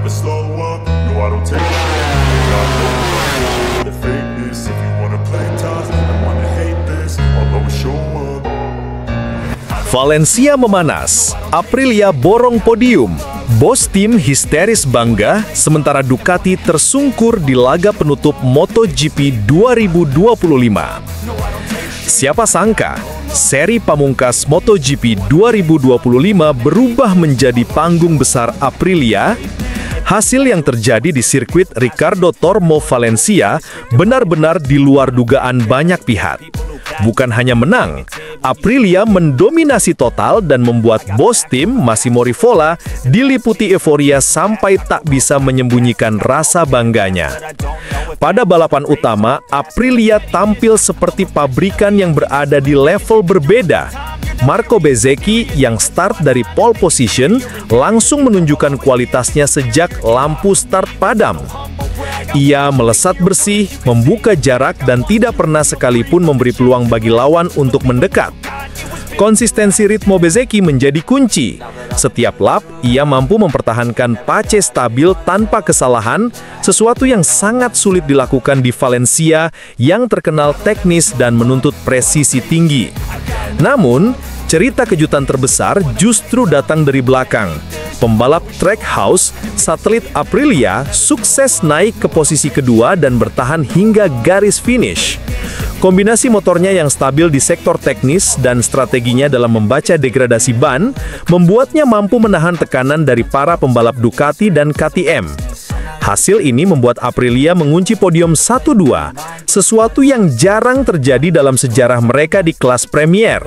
never slow up. No, I don't take the fakeness. If you wanna play tough and wanna hate this, I'll always show up. Valencia memanas, Aprilia borong podium. Bos tim histeris bangga, sementara Ducati tersungkur di laga penutup MotoGP 2025. Siapa sangka, seri pamungkas MotoGP 2025 berubah menjadi panggung besar Aprilia? Hasil yang terjadi di sirkuit Ricardo Tormo Valencia benar-benar di luar dugaan banyak pihak. Bukan hanya menang, Aprilia mendominasi total dan membuat bos tim Massimo Rivola diliputi euforia sampai tak bisa menyembunyikan rasa bangganya. Pada balapan utama, Aprilia tampil seperti pabrikan yang berada di level berbeda. Marco Bezzecchi yang start dari pole position langsung menunjukkan kualitasnya sejak lampu start padam. Ia melesat bersih, membuka jarak dan tidak pernah sekalipun memberi peluang bagi lawan untuk mendekat. Konsistensi ritme Bezzecchi menjadi kunci. Setiap lap, ia mampu mempertahankan pace stabil tanpa kesalahan, sesuatu yang sangat sulit dilakukan di Valencia yang terkenal teknis dan menuntut presisi tinggi. Namun, cerita kejutan terbesar justru datang dari belakang. Pembalap Trackhouse, satelit Aprilia, sukses naik ke posisi kedua dan bertahan hingga garis finish. Kombinasi motornya yang stabil di sektor teknis dan strateginya dalam membaca degradasi ban membuatnya mampu menahan tekanan dari para pembalap Ducati dan KTM. Hasil ini membuat Aprilia mengunci podium 1-2, sesuatu yang jarang terjadi dalam sejarah mereka di kelas Premier.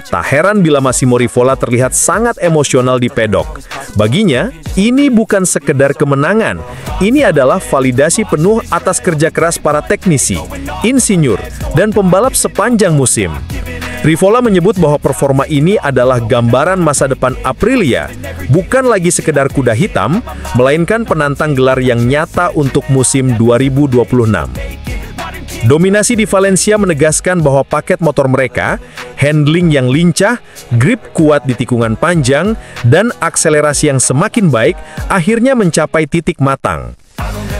Tak heran bila Massimo Rivola terlihat sangat emosional di pedok. Baginya, ini bukan sekedar kemenangan. Ini adalah validasi penuh atas kerja keras para teknisi, insinyur, dan pembalap sepanjang musim. Rivola menyebut bahwa performa ini adalah gambaran masa depan Aprilia, bukan lagi sekedar kuda hitam, melainkan penantang gelar yang nyata untuk musim 2026. Dominasi di Valencia menegaskan bahwa paket motor mereka, handling yang lincah, grip kuat di tikungan panjang, dan akselerasi yang semakin baik, akhirnya mencapai titik matang.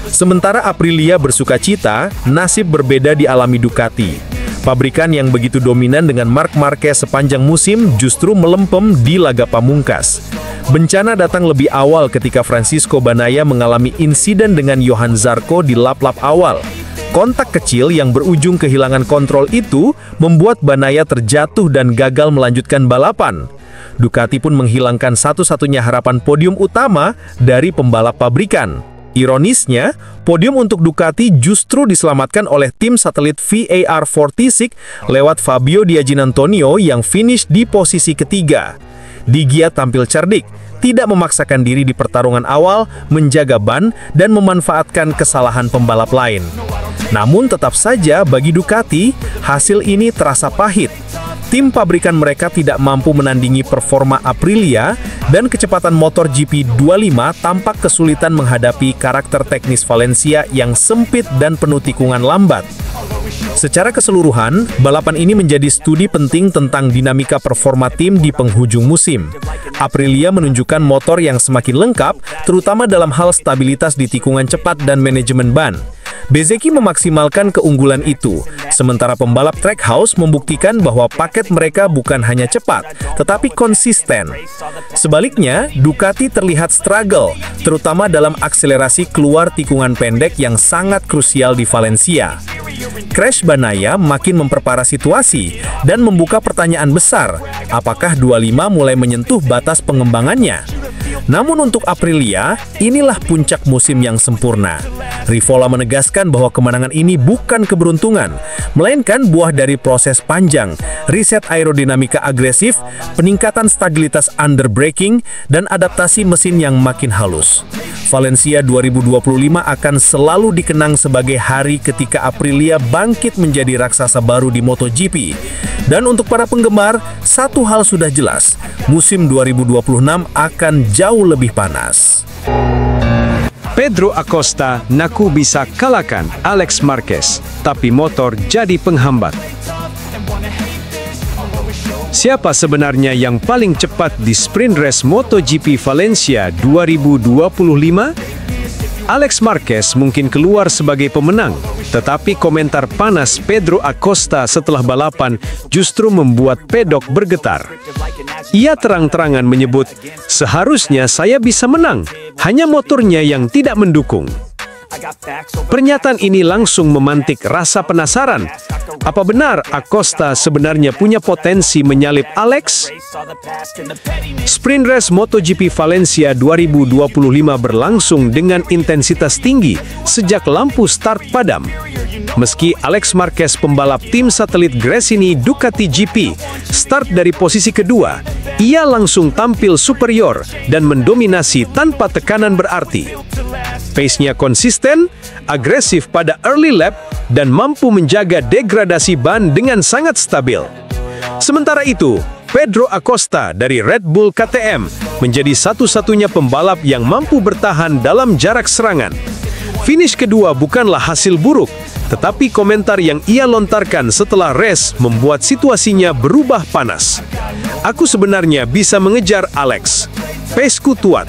Sementara Aprilia bersuka cita, nasib berbeda dialami Ducati. Pabrikan yang begitu dominan dengan Marc Marquez sepanjang musim justru melempem di laga pamungkas. Bencana datang lebih awal ketika Francisco Bagnaia mengalami insiden dengan Johann Zarco di lap-lap awal. Kontak kecil yang berujung kehilangan kontrol itu membuat Bagnaia terjatuh dan gagal melanjutkan balapan. Ducati pun menghilangkan satu-satunya harapan podium utama dari pembalap pabrikan. Ironisnya, podium untuk Ducati justru diselamatkan oleh tim satelit VAR46 lewat Fabio Di Giannantonio yang finish di posisi ketiga. Di Gia tampil cerdik, tidak memaksakan diri di pertarungan awal, menjaga ban, dan memanfaatkan kesalahan pembalap lain. Namun tetap saja bagi Ducati, hasil ini terasa pahit. Tim pabrikan mereka tidak mampu menandingi performa Aprilia dan kecepatan motor GP25 tampak kesulitan menghadapi karakter teknis Valencia yang sempit dan penuh tikungan lambat. Secara keseluruhan, balapan ini menjadi studi penting tentang dinamika performa tim di penghujung musim. Aprilia menunjukkan motor yang semakin lengkap, terutama dalam hal stabilitas di tikungan cepat dan manajemen ban. Bezzecchi memaksimalkan keunggulan itu, sementara pembalap Trackhouse membuktikan bahwa paket mereka bukan hanya cepat, tetapi konsisten. Sebaliknya, Ducati terlihat struggle, terutama dalam akselerasi keluar tikungan pendek yang sangat krusial di Valencia. Crash Bagnaia makin memperparah situasi dan membuka pertanyaan besar, apakah 25 mulai menyentuh batas pengembangannya? Namun untuk Aprilia, inilah puncak musim yang sempurna. Rivola menegaskan bahwa kemenangan ini bukan keberuntungan, melainkan buah dari proses panjang, riset aerodinamika agresif, peningkatan stabilitas underbraking, dan adaptasi mesin yang makin halus. Valencia 2025 akan selalu dikenang sebagai hari ketika Aprilia bangkit menjadi raksasa baru di MotoGP. Dan untuk para penggemar, satu hal sudah jelas, musim 2026 akan jauh lebih panas. Pedro Acosta ngaku bisa kalahkan Alex Marquez, tapi motor jadi penghambat. Siapa sebenarnya yang paling cepat di sprint race MotoGP Valencia 2025? Alex Marquez mungkin keluar sebagai pemenang, tetapi komentar panas Pedro Acosta setelah balapan justru membuat pedok bergetar. Ia terang-terangan menyebut, "Seharusnya saya bisa menang, hanya motornya yang tidak mendukung." Pernyataan ini langsung memantik rasa penasaran. Apa benar Acosta sebenarnya punya potensi menyalip Alex? Sprint Race MotoGP Valencia 2025 berlangsung dengan intensitas tinggi sejak lampu start padam. Meski Alex Marquez, pembalap tim satelit Gresini Ducati GP, start dari posisi kedua, ia langsung tampil superior dan mendominasi tanpa tekanan berarti. Pace-nya konsisten, agresif pada early lap, dan mampu menjaga degradasi ban dengan sangat stabil. Sementara itu, Pedro Acosta dari Red Bull KTM menjadi satu-satunya pembalap yang mampu bertahan dalam jarak serangan. Finish kedua bukanlah hasil buruk, tetapi komentar yang ia lontarkan setelah race membuat situasinya berubah panas. "Aku sebenarnya bisa mengejar Alex. Pace-ku kuat.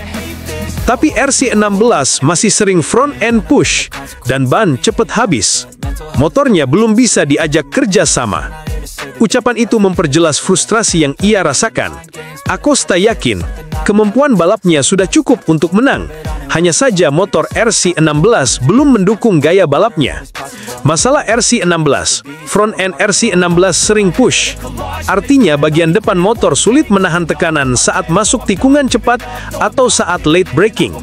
Tapi RC16 masih sering front end push dan ban cepat habis. Motornya belum bisa diajak kerja sama." Ucapan itu memperjelas frustrasi yang ia rasakan. Acosta yakin kemampuan balapnya sudah cukup untuk menang. Hanya saja motor RC16 belum mendukung gaya balapnya. Masalah RC16, front end RC16 sering push. Artinya bagian depan motor sulit menahan tekanan saat masuk tikungan cepat atau saat late braking.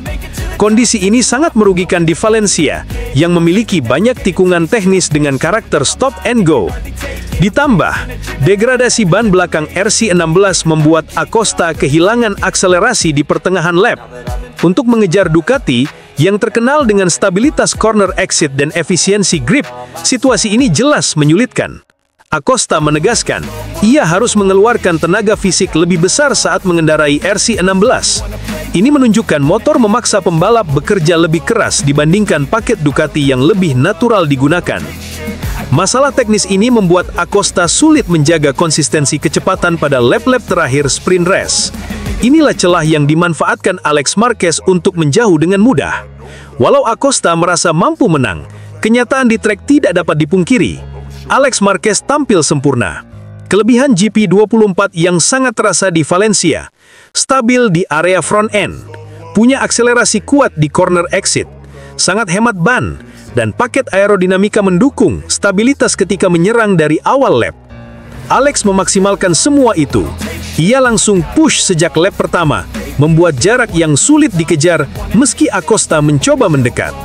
Kondisi ini sangat merugikan di Valencia, yang memiliki banyak tikungan teknis dengan karakter stop and go. Ditambah, degradasi ban belakang RC16 membuat Acosta kehilangan akselerasi di pertengahan lap. Untuk mengejar Ducati, yang terkenal dengan stabilitas corner exit dan efisiensi grip, situasi ini jelas menyulitkan. Acosta menegaskan, ia harus mengeluarkan tenaga fisik lebih besar saat mengendarai RC16. Ini menunjukkan motor memaksa pembalap bekerja lebih keras dibandingkan paket Ducati yang lebih natural digunakan. Masalah teknis ini membuat Acosta sulit menjaga konsistensi kecepatan pada lap-lap terakhir sprint race. Inilah celah yang dimanfaatkan Alex Marquez untuk menjauh dengan mudah. Walau Acosta merasa mampu menang, kenyataan di trek tidak dapat dipungkiri. Alex Marquez tampil sempurna. Kelebihan GP24 yang sangat terasa di Valencia, stabil di area front end, punya akselerasi kuat di corner exit, sangat hemat ban, dan paket aerodinamika mendukung stabilitas ketika menyerang dari awal lap. Alex memaksimalkan semua itu. Ia langsung push sejak lap pertama, membuat jarak yang sulit dikejar meski Acosta mencoba mendekat.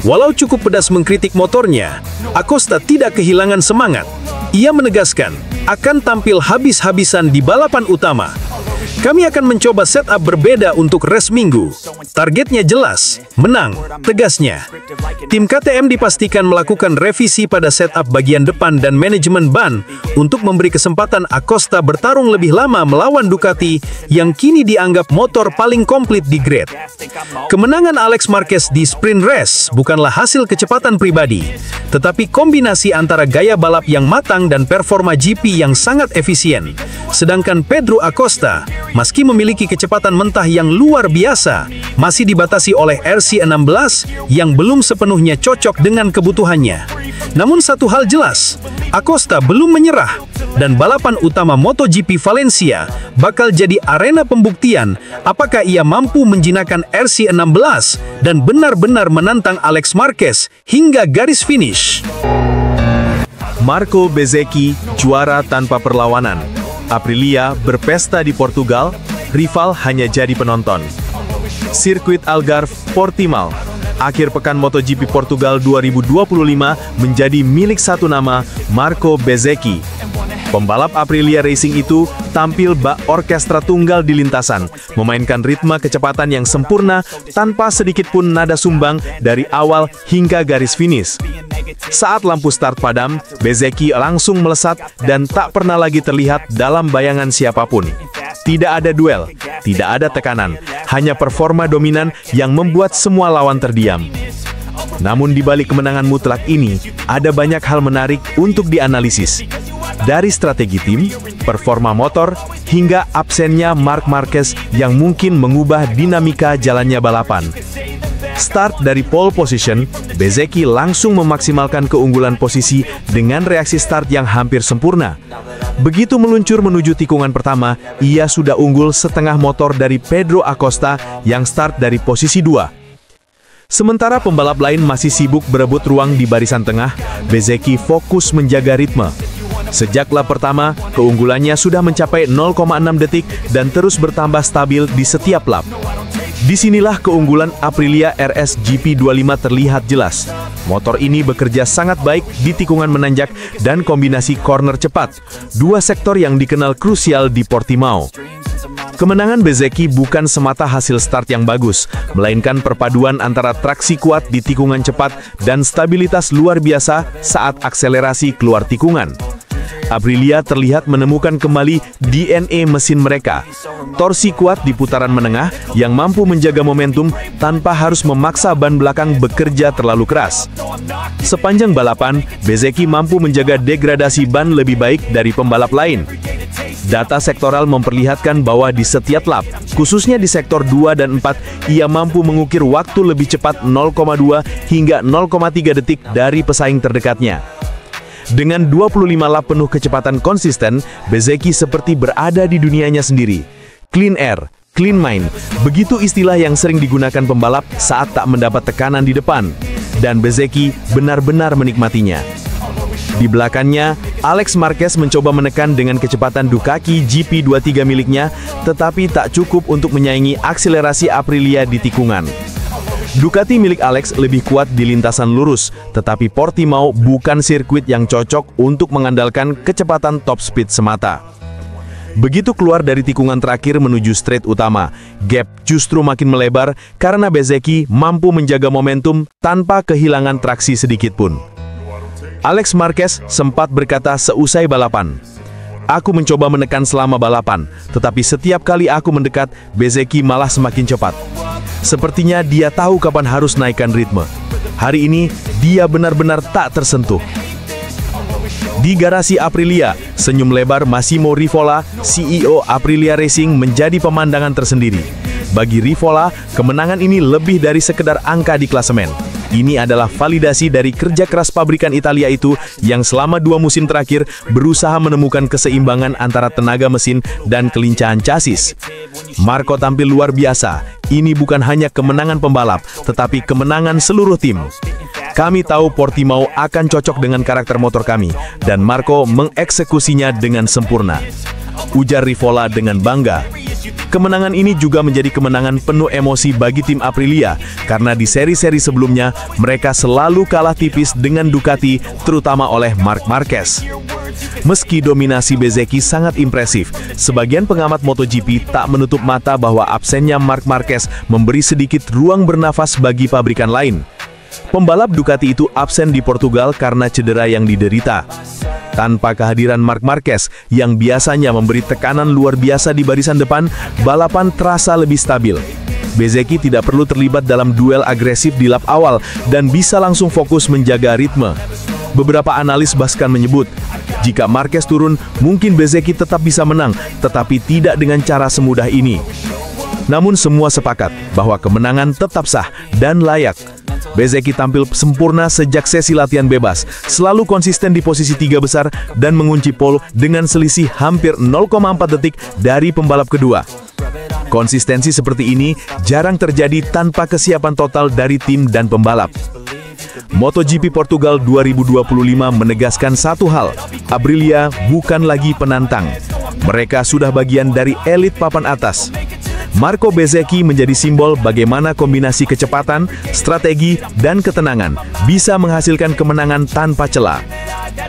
Walau cukup pedas mengkritik motornya, Acosta tidak kehilangan semangat. Ia menegaskan akan tampil habis-habisan di balapan utama. "Kami akan mencoba setup berbeda untuk race minggu. Targetnya jelas, menang," tegasnya. Tim KTM dipastikan melakukan revisi pada setup bagian depan dan manajemen ban untuk memberi kesempatan Acosta bertarung lebih lama melawan Ducati yang kini dianggap motor paling komplit di grid. Kemenangan Alex Marquez di sprint race bukanlah hasil kecepatan pribadi, tetapi kombinasi antara gaya balap yang matang dan performa GP yang sangat efisien. Sedangkan Pedro Acosta, meski memiliki kecepatan mentah yang luar biasa, masih dibatasi oleh RC16 yang belum sepenuhnya cocok dengan kebutuhannya. Namun satu hal jelas, Acosta belum menyerah, dan balapan utama MotoGP Valencia bakal jadi arena pembuktian apakah ia mampu menjinakkan RC16 dan benar-benar menantang Alex Marquez hingga garis finish. Marco Bezzecchi juara tanpa perlawanan. Aprilia berpesta di Portugal, rival hanya jadi penonton. Sirkuit Algarve, Portimao. Akhir pekan MotoGP Portugal 2025 menjadi milik satu nama, Marco Bezzecchi. Pembalap Aprilia Racing itu tampil bak orkestra tunggal di lintasan, memainkan ritme kecepatan yang sempurna tanpa sedikit pun nada sumbang dari awal hingga garis finish. Saat lampu start padam, Bezzecchi langsung melesat dan tak pernah lagi terlihat dalam bayangan siapapun. Tidak ada duel, tidak ada tekanan, hanya performa dominan yang membuat semua lawan terdiam. Namun di balik kemenangan mutlak ini, ada banyak hal menarik untuk dianalisis. Dari strategi tim, performa motor, hingga absennya Marc Marquez yang mungkin mengubah dinamika jalannya balapan. Start dari pole position, Bezzecchi langsung memaksimalkan keunggulan posisi dengan reaksi start yang hampir sempurna. Begitu meluncur menuju tikungan pertama, ia sudah unggul setengah motor dari Pedro Acosta yang start dari posisi 2. Sementara pembalap lain masih sibuk berebut ruang di barisan tengah, Bezzecchi fokus menjaga ritme. Sejak lap pertama, keunggulannya sudah mencapai 0,6 detik dan terus bertambah stabil di setiap lap. Disinilah keunggulan Aprilia RS GP25 terlihat jelas. Motor ini bekerja sangat baik di tikungan menanjak dan kombinasi corner cepat, dua sektor yang dikenal krusial di Portimao. Kemenangan Bezzecchi bukan semata hasil start yang bagus, melainkan perpaduan antara traksi kuat di tikungan cepat dan stabilitas luar biasa saat akselerasi keluar tikungan. Aprilia terlihat menemukan kembali DNA mesin mereka. Torsi kuat di putaran menengah yang mampu menjaga momentum tanpa harus memaksa ban belakang bekerja terlalu keras. Sepanjang balapan, Bezzecchi mampu menjaga degradasi ban lebih baik dari pembalap lain. Data sektoral memperlihatkan bahwa di setiap lap, khususnya di sektor 2 dan 4, ia mampu mengukir waktu lebih cepat 0,2 hingga 0,3 detik dari pesaing terdekatnya. Dengan 25 lap penuh kecepatan konsisten, Bezzecchi seperti berada di dunianya sendiri. Clean air, clean mind, begitu istilah yang sering digunakan pembalap saat tak mendapat tekanan di depan. Dan Bezzecchi benar-benar menikmatinya. Di belakangnya, Alex Marquez mencoba menekan dengan kecepatan Ducati GP23 miliknya, tetapi tak cukup untuk menyaingi akselerasi Aprilia di tikungan. Ducati milik Alex lebih kuat di lintasan lurus, tetapi Portimao bukan sirkuit yang cocok untuk mengandalkan kecepatan top speed semata. Begitu keluar dari tikungan terakhir menuju straight utama, gap justru makin melebar karena Bezzecchi mampu menjaga momentum tanpa kehilangan traksi sedikit pun. Alex Marquez sempat berkata seusai balapan, "Aku mencoba menekan selama balapan, tetapi setiap kali aku mendekat, Bezzecchi malah semakin cepat. Sepertinya dia tahu kapan harus naikkan ritme. Hari ini, dia benar-benar tak tersentuh." Di garasi Aprilia, senyum lebar Massimo Rivola, CEO Aprilia Racing, menjadi pemandangan tersendiri. Bagi Rivola, kemenangan ini lebih dari sekedar angka di klasemen. Ini adalah validasi dari kerja keras pabrikan Italia itu yang selama 2 musim terakhir berusaha menemukan keseimbangan antara tenaga mesin dan kelincahan chassis. Marco tampil luar biasa. Ini bukan hanya kemenangan pembalap, tetapi kemenangan seluruh tim. Kami tahu Portimao akan cocok dengan karakter motor kami, dan Marco mengeksekusinya dengan sempurna, ujar Rivola dengan bangga. Kemenangan ini juga menjadi kemenangan penuh emosi bagi tim Aprilia, karena di seri-seri sebelumnya mereka selalu kalah tipis dengan Ducati, terutama oleh Marc Marquez. Meski dominasi Bezzecchi sangat impresif, sebagian pengamat MotoGP tak menutup mata bahwa absennya Marc Marquez memberi sedikit ruang bernafas bagi pabrikan lain. Pembalap Ducati itu absen di Portugal karena cedera yang diderita. Tanpa kehadiran Marc Marquez yang biasanya memberi tekanan luar biasa di barisan depan, balapan terasa lebih stabil. Bezzecchi tidak perlu terlibat dalam duel agresif di lap awal dan bisa langsung fokus menjaga ritme. Beberapa analis bahkan menyebut, jika Marquez turun, mungkin Bezzecchi tetap bisa menang, tetapi tidak dengan cara semudah ini. Namun semua sepakat bahwa kemenangan tetap sah dan layak. Bezzecchi tampil sempurna sejak sesi latihan bebas, selalu konsisten di posisi 3 besar dan mengunci pole dengan selisih hampir 0,4 detik dari pembalap kedua. Konsistensi seperti ini jarang terjadi tanpa kesiapan total dari tim dan pembalap. MotoGP Portugal 2025 menegaskan satu hal, Aprilia bukan lagi penantang. Mereka sudah bagian dari elit papan atas. Marco Bezzecchi menjadi simbol bagaimana kombinasi kecepatan, strategi, dan ketenangan bisa menghasilkan kemenangan tanpa celah.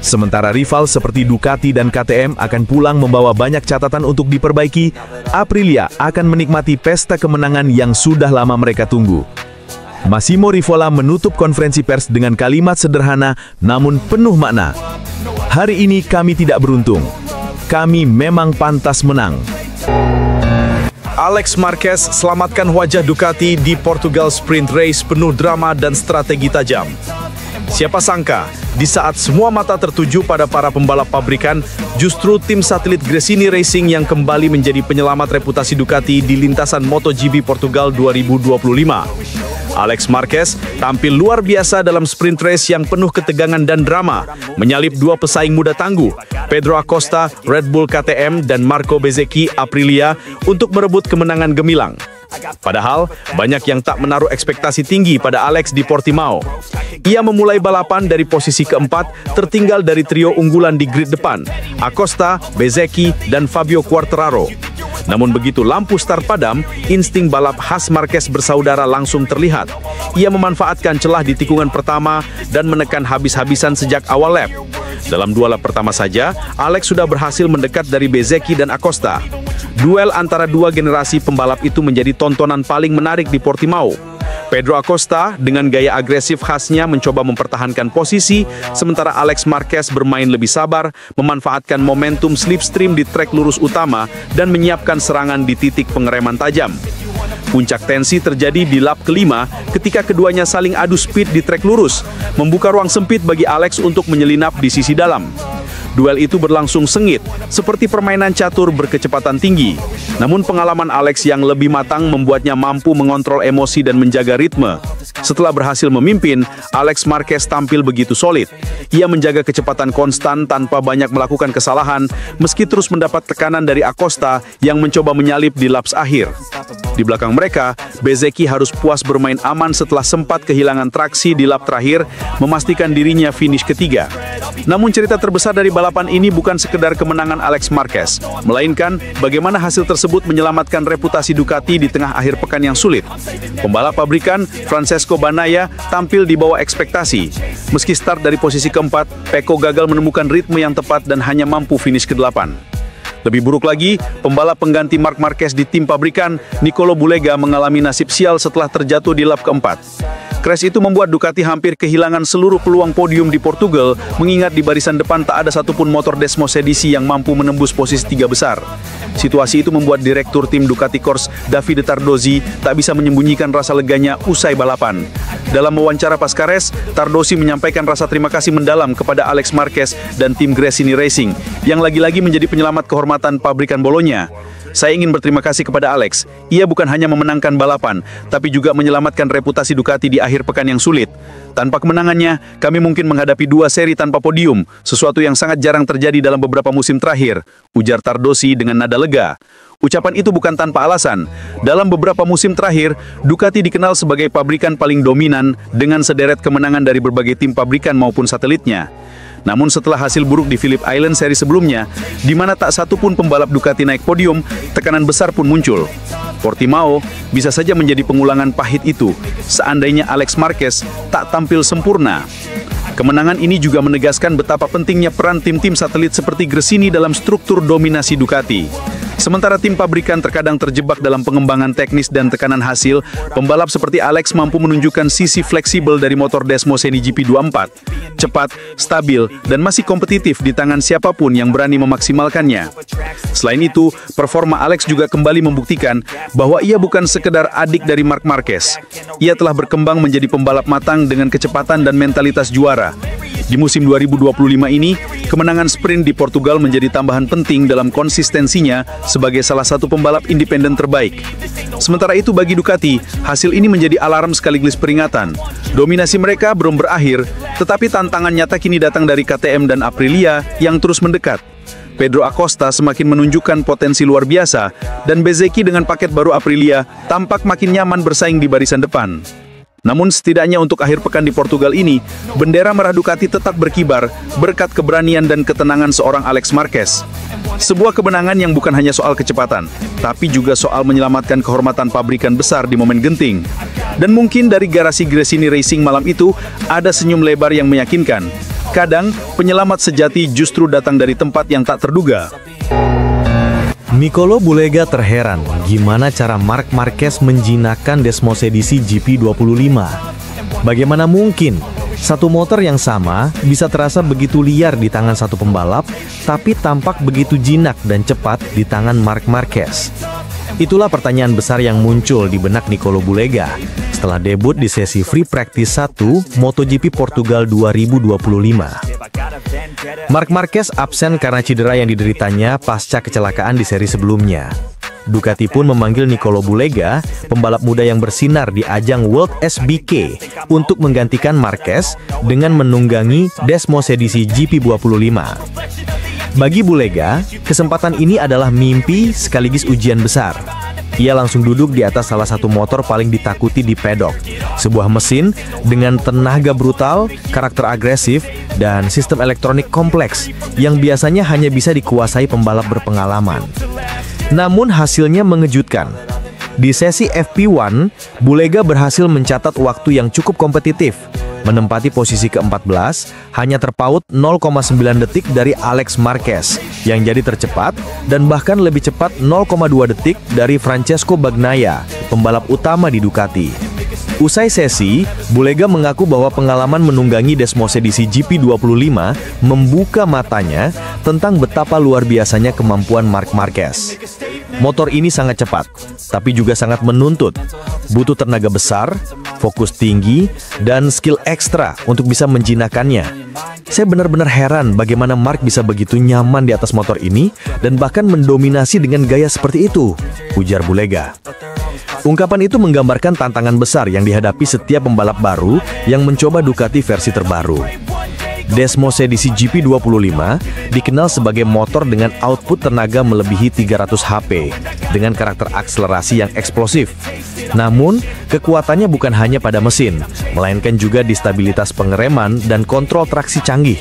Sementara rival seperti Ducati dan KTM akan pulang membawa banyak catatan untuk diperbaiki, Aprilia akan menikmati pesta kemenangan yang sudah lama mereka tunggu. Massimo Rivola menutup konferensi pers dengan kalimat sederhana namun penuh makna. "Hari ini kami tidak beruntung. Kami memang pantas menang." Alex Marquez selamatkan wajah Ducati di Portugal Sprint Race penuh drama dan strategi tajam. Siapa sangka, di saat semua mata tertuju pada para pembalap pabrikan, justru tim satelit Gresini Racing yang kembali menjadi penyelamat reputasi Ducati di lintasan MotoGP Portugal 2025. Alex Marquez tampil luar biasa dalam sprint race yang penuh ketegangan dan drama, menyalip dua pesaing muda tangguh, Pedro Acosta, Red Bull KTM, dan Marco Bezzecchi, Aprilia, untuk merebut kemenangan gemilang. Padahal, banyak yang tak menaruh ekspektasi tinggi pada Alex di Portimao. Ia memulai balapan dari posisi keempat, tertinggal dari trio unggulan di grid depan, Acosta, Bezzecchi, dan Fabio Quartararo. Namun begitu lampu start padam, insting balap khas Marquez bersaudara langsung terlihat. Ia memanfaatkan celah di tikungan pertama dan menekan habis-habisan sejak awal lap. Dalam dua lap pertama saja, Alex sudah berhasil mendekat dari Bezzecchi dan Acosta. Duel antara dua generasi pembalap itu menjadi tontonan paling menarik di Portimao. Pedro Acosta dengan gaya agresif khasnya mencoba mempertahankan posisi, sementara Alex Marquez bermain lebih sabar, memanfaatkan momentum slipstream di trek lurus utama dan menyiapkan serangan di titik pengereman tajam. Puncak tensi terjadi di lap kelima ketika keduanya saling adu speed di trek lurus, membuka ruang sempit bagi Alex untuk menyelinap di sisi dalam. Duel itu berlangsung sengit, seperti permainan catur berkecepatan tinggi. Namun pengalaman Alex yang lebih matang membuatnya mampu mengontrol emosi dan menjaga ritme. Setelah berhasil memimpin, Alex Marquez tampil begitu solid. Ia menjaga kecepatan konstan tanpa banyak melakukan kesalahan, meski terus mendapat tekanan dari Acosta yang mencoba menyalip di laps akhir. Di belakang mereka, Bezzecchi harus puas bermain aman setelah sempat kehilangan traksi di lap terakhir, memastikan dirinya finish ketiga. Namun cerita terbesar dari balapan ini bukan sekedar kemenangan Alex Marquez, melainkan bagaimana hasil tersebut menyelamatkan reputasi Ducati di tengah akhir pekan yang sulit. Pembalap pabrikan Francesco Bagnaia tampil di bawah ekspektasi. Meski start dari posisi keempat, Pecco gagal menemukan ritme yang tepat dan hanya mampu finish ke-8. Lebih buruk lagi, pembalap pengganti Marc Marquez di tim pabrikan, Nicolo Bulega, mengalami nasib sial setelah terjatuh di lap keempat. Crash itu membuat Ducati hampir kehilangan seluruh peluang podium di Portugal, mengingat di barisan depan tak ada satupun motor Desmos edisi yang mampu menembus posisi 3 besar. Situasi itu membuat direktur tim Ducati Corse, Davide Tardozzi, tak bisa menyembunyikan rasa leganya usai balapan. Dalam wawancara pasca race, Tardozzi menyampaikan rasa terima kasih mendalam kepada Alex Marquez dan tim Gresini Racing, yang lagi-lagi menjadi penyelamat kehormatan pabrikan Bologna. Saya ingin berterima kasih kepada Alex. Ia bukan hanya memenangkan balapan, tapi juga menyelamatkan reputasi Ducati di akhir pekan yang sulit. Tanpa kemenangannya, kami mungkin menghadapi 2 seri tanpa podium, sesuatu yang sangat jarang terjadi dalam beberapa musim terakhir, ujar Tardozzi dengan nada lega. Ucapan itu bukan tanpa alasan. Dalam beberapa musim terakhir, Ducati dikenal sebagai pabrikan paling dominan dengan sederet kemenangan dari berbagai tim pabrikan maupun satelitnya. Namun setelah hasil buruk di Phillip Island seri sebelumnya, di mana tak satu pun pembalap Ducati naik podium, tekanan besar pun muncul. Portimao bisa saja menjadi pengulangan pahit itu, seandainya Alex Marquez tak tampil sempurna. Kemenangan ini juga menegaskan betapa pentingnya peran tim-tim satelit seperti Gresini dalam struktur dominasi Ducati. Sementara tim pabrikan terkadang terjebak dalam pengembangan teknis dan tekanan hasil, pembalap seperti Alex mampu menunjukkan sisi fleksibel dari motor Desmos GP24. Cepat, stabil, dan masih kompetitif di tangan siapapun yang berani memaksimalkannya. Selain itu, performa Alex juga kembali membuktikan bahwa ia bukan sekedar adik dari Marc Marquez. Ia telah berkembang menjadi pembalap matang dengan kecepatan dan mentalitas juara. Di musim 2025 ini, kemenangan sprint di Portugal menjadi tambahan penting dalam konsistensinya sebagai salah satu pembalap independen terbaik. Sementara itu bagi Ducati, hasil ini menjadi alarm sekaligus peringatan. Dominasi mereka belum berakhir, tetapi tantangan nyata kini datang dari KTM dan Aprilia yang terus mendekat. Pedro Acosta semakin menunjukkan potensi luar biasa, dan Bezzecchi dengan paket baru Aprilia tampak makin nyaman bersaing di barisan depan. Namun setidaknya untuk akhir pekan di Portugal ini, bendera merah Ducati tetap berkibar berkat keberanian dan ketenangan seorang Alex Marquez. Sebuah kemenangan yang bukan hanya soal kecepatan, tapi juga soal menyelamatkan kehormatan pabrikan besar di momen genting. Dan mungkin dari garasi Gresini Racing malam itu, ada senyum lebar yang meyakinkan. Kadang, penyelamat sejati justru datang dari tempat yang tak terduga. Nicolo Bulega terheran gimana cara Marc Marquez menjinakkan Desmos edisi GP25. Bagaimana mungkin satu motor yang sama bisa terasa begitu liar di tangan satu pembalap, tapi tampak begitu jinak dan cepat di tangan Marc Marquez. Itulah pertanyaan besar yang muncul di benak Nicolo Bulega setelah debut di sesi Free Practice 1 MotoGP Portugal 2025. Marc Marquez absen karena cedera yang dideritanya pasca kecelakaan di seri sebelumnya. Ducati pun memanggil Nicolo Bulega, pembalap muda yang bersinar di ajang World SBK, untuk menggantikan Marquez dengan menunggangi Desmosedici GP25. Bagi Bulega, kesempatan ini adalah mimpi sekaligus ujian besar. Ia langsung duduk di atas salah satu motor paling ditakuti di pedok, sebuah mesin dengan tenaga brutal, karakter agresif, dan sistem elektronik kompleks yang biasanya hanya bisa dikuasai pembalap berpengalaman. Namun hasilnya mengejutkan. Di sesi FP1, Bulega berhasil mencatat waktu yang cukup kompetitif, menempati posisi ke-14, hanya terpaut 0,9 detik dari Alex Marquez yang jadi tercepat, dan bahkan lebih cepat 0,2 detik dari Francesco Bagnaia, pembalap utama di Ducati. Usai sesi, Bulega mengaku bahwa pengalaman menunggangi Desmosedici GP25 membuka matanya tentang betapa luar biasanya kemampuan Marc Marquez. Motor ini sangat cepat, tapi juga sangat menuntut. Butuh tenaga besar, fokus tinggi, dan skill ekstra untuk bisa menjinakkannya. Saya benar-benar heran bagaimana Marc bisa begitu nyaman di atas motor ini dan bahkan mendominasi dengan gaya seperti itu, ujar Bulega. Ungkapan itu menggambarkan tantangan besar yang dihadapi setiap pembalap baru yang mencoba Ducati versi terbaru. Desmosedici GP25 dikenal sebagai motor dengan output tenaga melebihi 300 HP dengan karakter akselerasi yang eksplosif. Namun, kekuatannya bukan hanya pada mesin, melainkan juga di stabilitas pengereman dan kontrol traksi canggih.